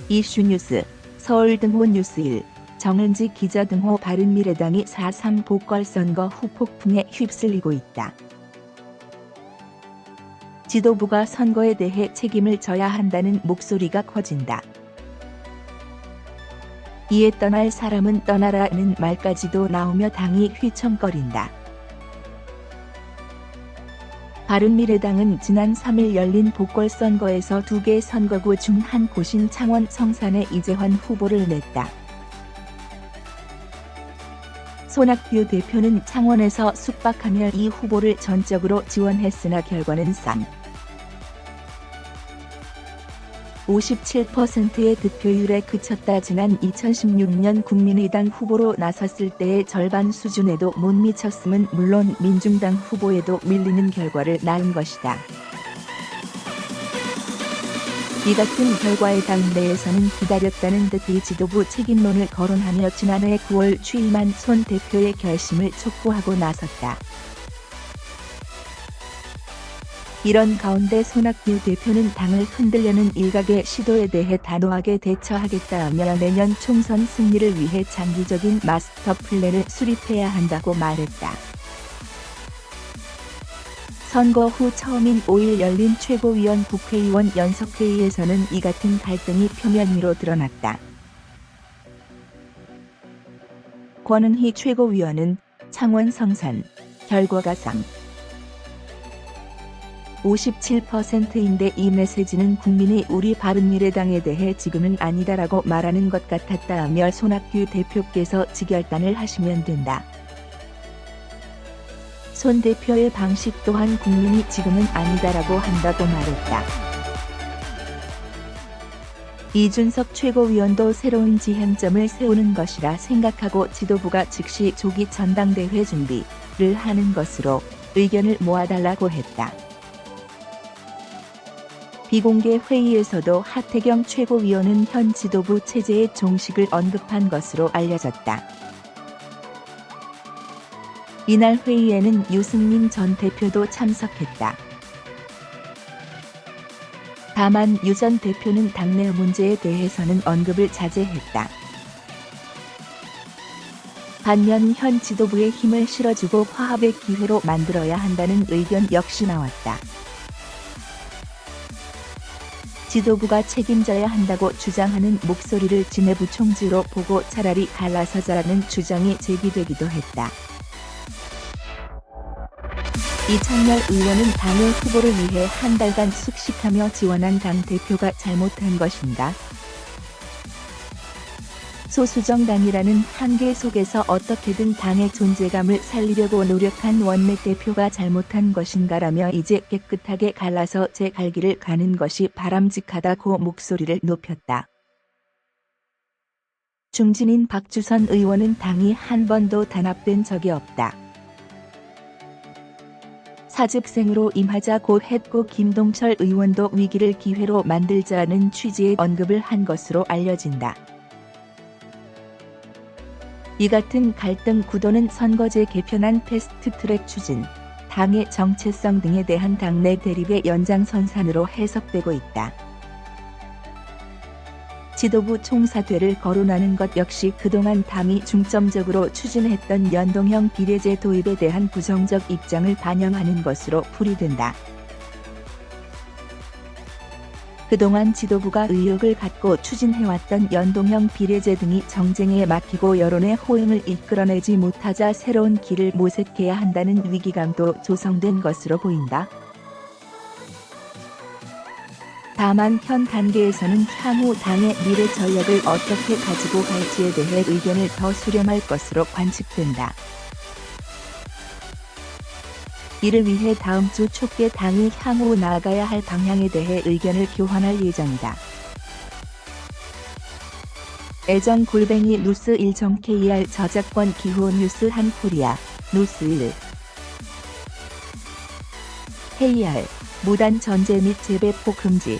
이슈뉴스, 서울등호 뉴스1, 정은지 기자 등호 바른미래당이 4.3 보궐선거 후 폭풍에 휩쓸리고 있다. 지도부가 선거에 대해 책임을 져야 한다는 목소리가 커진다. 이에 떠날 사람은 떠나라는 말까지도 나오며 당이 휘청거린다. 바른미래당은 지난 3일 열린 보궐선거에서 2개 선거구 중 한 곳인 창원 성산에 이재환 후보를 냈다. 손학규 대표는 창원에서 숙박하며 이 후보를 전적으로 지원했으나 결과는 57%의 득표율에 그쳤다. 지난 2016년 국민의당 후보로 나섰을 때의 절반 수준에도 못 미쳤음은 물론 민중당 후보에도 밀리는 결과를 낳은 것이다. 이 같은 결과에 당 내에서는 기다렸다는 듯이 지도부 책임론을 거론하며 지난해 9월 취임한 손 대표의 결심을 촉구하고 나섰다. 이런 가운데 손학규 대표는 당을 흔들려는 일각의 시도에 대해 단호하게 대처하겠다며 내년 총선 승리를 위해 장기적인 마스터 플랜을 수립해야 한다고 말했다. 선거 후 처음인 5일 열린 최고위원 국회의원 연석회의에서는 이 같은 갈등이 표면 위로 드러났다. 권은희 최고위원은 창원 성산 결과가 57%인데 이 메시지는 국민이 우리 바른미래당에 대해 지금은 아니다라고 말하는 것 같았다며 손학규 대표께서 직결단을 하시면 된다. 손 대표의 방식 또한 국민이 지금은 아니다라고 한다고 말했다. 이준석 최고위원도 새로운 지향점을 세우는 것이라 생각하고 지도부가 즉시 조기 전당대회 준비를 하는 것으로 의견을 모아달라고 했다. 비공개 회의에서도 하태경 최고위원은 현 지도부 체제의 종식을 언급한 것으로 알려졌다. 이날 회의에는 유승민 전 대표도 참석했다. 다만 유 전 대표는 당내 문제에 대해서는 언급을 자제했다. 반면 현 지도부에 힘을 실어주고 화합의 기회로 만들어야 한다는 의견 역시 나왔다. 지도부가 책임져야 한다고 주장하는 목소리를 지내부 총지로 보고 차라리 갈라서자라는 주장이 제기되기도 했다. 이창열 의원은 당의 후보를 위해 한 달간 숙식하며 지원한 당대표가 잘못한 것인가? 소수정당이라는 한계 속에서 어떻게든 당의 존재감을 살리려고 노력한 원내대표가 잘못한 것인가라며 이제 깨끗하게 갈라서 제 갈 길을 가는 것이 바람직하다고 목소리를 높였다. 중진인 박주선 의원은 당이 한 번도 단합된 적이 없다. 사집생으로 임하자고 했고 김동철 의원도 위기를 기회로 만들자는 취지의 언급을 한 것으로 알려진다. 이 같은 갈등 구도는 선거제 개편안 패스트트랙 추진, 당의 정체성 등에 대한 당내 대립의 연장선상으로 해석되고 있다. 지도부 총사퇴를 거론하는 것 역시 그동안 당이 중점적으로 추진했던 연동형 비례제 도입에 대한 부정적 입장을 반영하는 것으로 풀이된다. 그동안 지도부가 의욕을 갖고 추진해왔던 연동형 비례제 등이 정쟁에 막히고 여론의 호응을 이끌어내지 못하자 새로운 길을 모색해야 한다는 위기감도 조성된 것으로 보인다. 다만 현 단계에서는 향후 당의 미래 전략을 어떻게 가지고 갈지에 대해 의견을 더 수렴할 것으로 관측된다. 이를 위해 다음 주 초께 당이 향후 나아가야 할 방향에 대해 의견을 교환할 예정이다. 애정 골뱅이 뉴스1.kr 저작권 기호 뉴스 한코리아 뉴스1 KR 무단 전제 및 재배포 금지